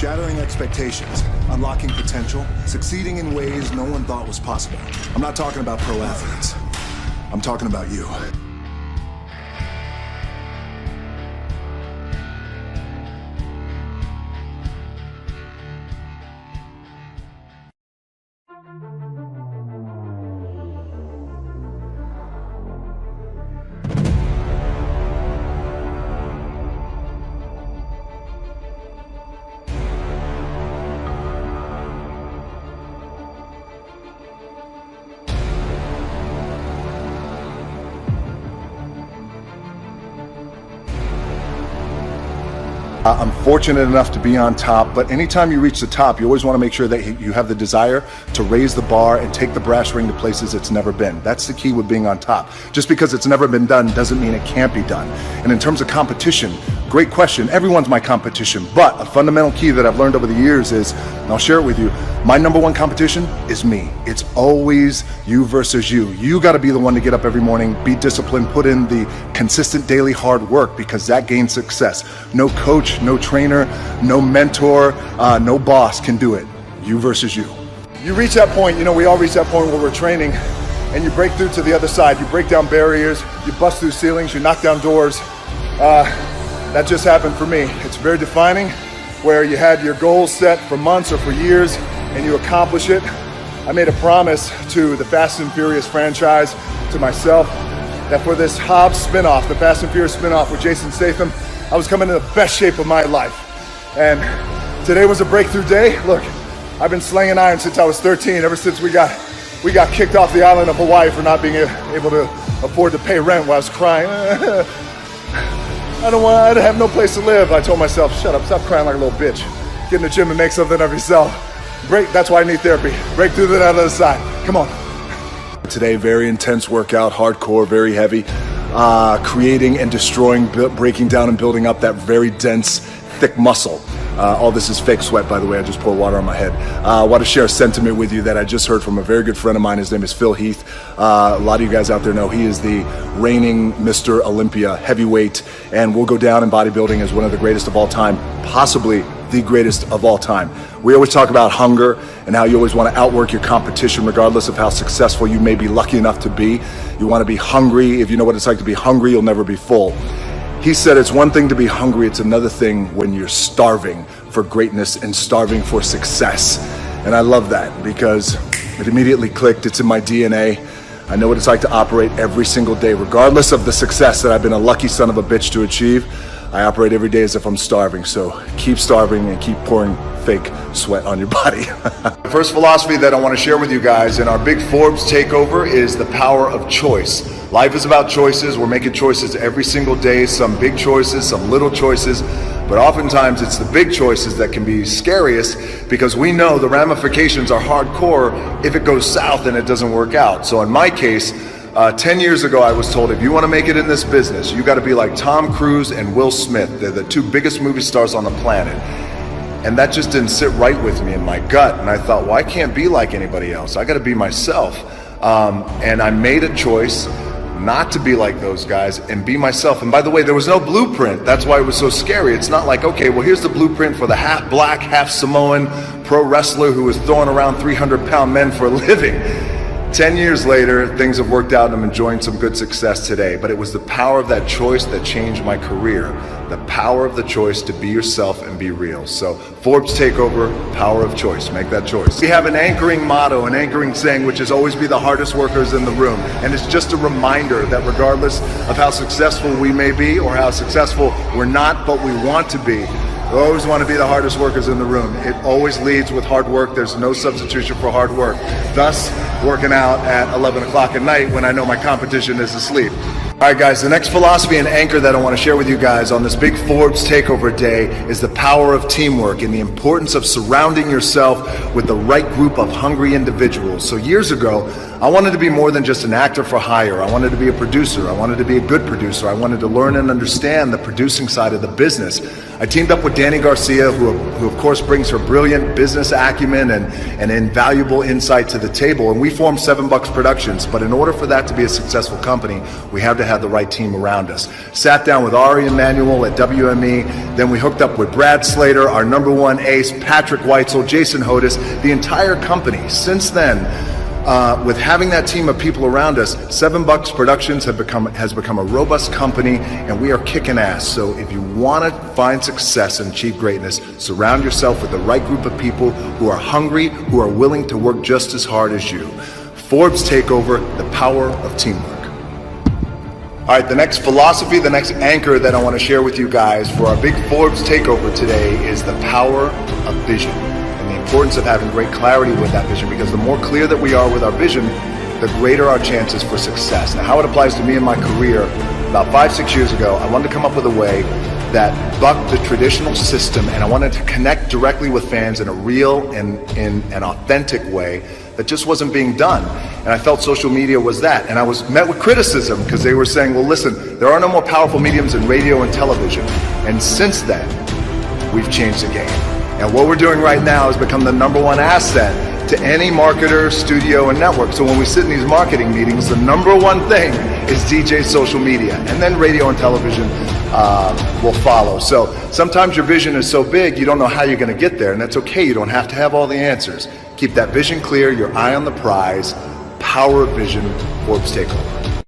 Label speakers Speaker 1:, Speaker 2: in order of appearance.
Speaker 1: Shattering expectations, unlocking potential, succeeding in ways no one thought was possible. I'm not talking about pro athletes. I'm talking about you. I'm fortunate enough to be on top, but anytime you reach the top, you always want to make sure that you have the desire to raise the bar and take the brass ring to places it's never been. That's the key with being on top. Just because it's never been done doesn't mean it can't be done. And in terms of competition, great question. Everyone's my competition, but a fundamental key that I've learned over the years is, and I'll share it with you, my number one competition is me. It's always you versus you. You got to be the one to get up every morning, be disciplined, put in the consistent daily hard work, because that gains success. No coach, no trainer, no mentor, no boss can do it. You versus you. You reach that point, we all reach that point where we're training, and you break through to the other side. You break down barriers, you bust through ceilings, you knock down doors. That just happened for me. It's very defining, where you had your goals set for months or for years, and you accomplish it. I made a promise to the Fast and Furious franchise, to myself, that for this Hobbs spinoff, the Fast and Furious spinoff with Jason Statham, I was coming in the best shape of my life. And today was a breakthrough day. Look, I've been slinging iron since I was 13, ever since we got kicked off the island of Hawaii for not being able to afford to pay rent while I was crying. I have no place to live. I told myself, shut up, stop crying like a little bitch. Get in the gym and make something of yourself. That's why I need therapy. Break through to the other side. Come on. Today, very intense workout, hardcore, very heavy. Creating and destroying, breaking down and building up that very dense, thick muscle. All this is fake sweat, by the way. I just poured water on my head. I want to share a sentiment with you that I just heard from a very good friend of mine. His name is Phil Heath. A lot of you guys out there know he is the reigning Mr. Olympia heavyweight, and will go down in bodybuilding as one of the greatest of all time, possibly the greatest of all time. We always talk about hunger and how you always want to outwork your competition regardless of how successful you may be lucky enough to be. You want to be hungry. If you know what it's like to be hungry, you'll never be full. He said it's one thing to be hungry, it's another thing when you're starving for greatness and starving for success. And I love that because it immediately clicked. It's in my DNA. I know what it's like to operate every single day, regardless of the success that I've been a lucky son of a bitch to achieve. I operate every day as if I'm starving, so keep starving and keep pouring fake sweat on your body. The first philosophy that I want to share with you guys in our big Forbes takeover is the power of choice. Life is about choices. We're making choices every single day, some big choices, some little choices, but oftentimes it's the big choices that can be scariest, because we know the ramifications are hardcore if it goes south and it doesn't work out. So in my case, 10 years ago, I was told, if you want to make it in this business, you got to be like Tom Cruise and Will Smith. They're the two biggest movie stars on the planet. And that just didn't sit right with me in my gut. And I thought, well, I can't be like anybody else. I got to be myself. And I made a choice not to be like those guys and be myself. And by the way, there was no blueprint. That's why it was so scary. It's not like, okay, well, here's the blueprint for the half black, half Samoan pro wrestler who is throwing around 300-pound men for a living. 10 years later, things have worked out and I'm enjoying some good success today. But it was the power of that choice that changed my career. The power of the choice to be yourself and be real. So Forbes Takeover, power of choice. Make that choice. We have an anchoring motto, an anchoring saying, which is always be the hardest workers in the room. And it's just a reminder that regardless of how successful we may be or how successful we're not, but we want to be, we always want to be the hardest workers in the room. It always leads with hard work. There's no substitution for hard work. Thus, working out at 11 o'clock at night when I know my competition is asleep. All right, guys, the next philosophy and anchor that I want to share with you guys on this big Forbes Takeover Day is the power of teamwork and the importance of surrounding yourself with the right group of hungry individuals. So years ago, I wanted to be more than just an actor for hire. I wanted to be a producer. I wanted to be a good producer. I wanted to learn and understand the producing side of the business. I teamed up with Danny Garcia, who of course brings her brilliant business acumen and invaluable insight to the table. And we formed $7 Productions. But in order for that to be a successful company, we have to have the right team around us. Sat down with Ari Emanuel at WME. Then we hooked up with Brad Slater, our #1 ace, Patrick Weitzel, Jason Hodis, the entire company. Since then, with having that team of people around us, $7 Productions has become a robust company, and we are kicking ass. So if you want to find success and achieve greatness, surround yourself with the right group of people who are hungry, who are willing to work just as hard as you. Forbes Takeover, the power of teamwork. All right, the next philosophy, the next anchor that I want to share with you guys for our big Forbes Takeover today is the power of vision. The importance of having great clarity with that vision, because the more clear that we are with our vision, the greater our chances for success. Now, how it applies to me in my career, about 5-6 years ago, I wanted to come up with a way that bucked the traditional system, and I wanted to connect directly with fans in a real and in an authentic way that just wasn't being done. And I felt social media was that. And I was met with criticism because they were saying, well, listen, there are no more powerful mediums in radio and television. And since then, we've changed the game. And what we're doing right now is become the #1 asset to any marketer, studio, and network. So when we sit in these marketing meetings, the #1 thing is DJ social media, and then radio and television will follow. So sometimes your vision is so big, you don't know how you're going to get there, and that's okay. You don't have to have all the answers. Keep that vision clear, your eye on the prize. Power of vision, Forbes Takeover.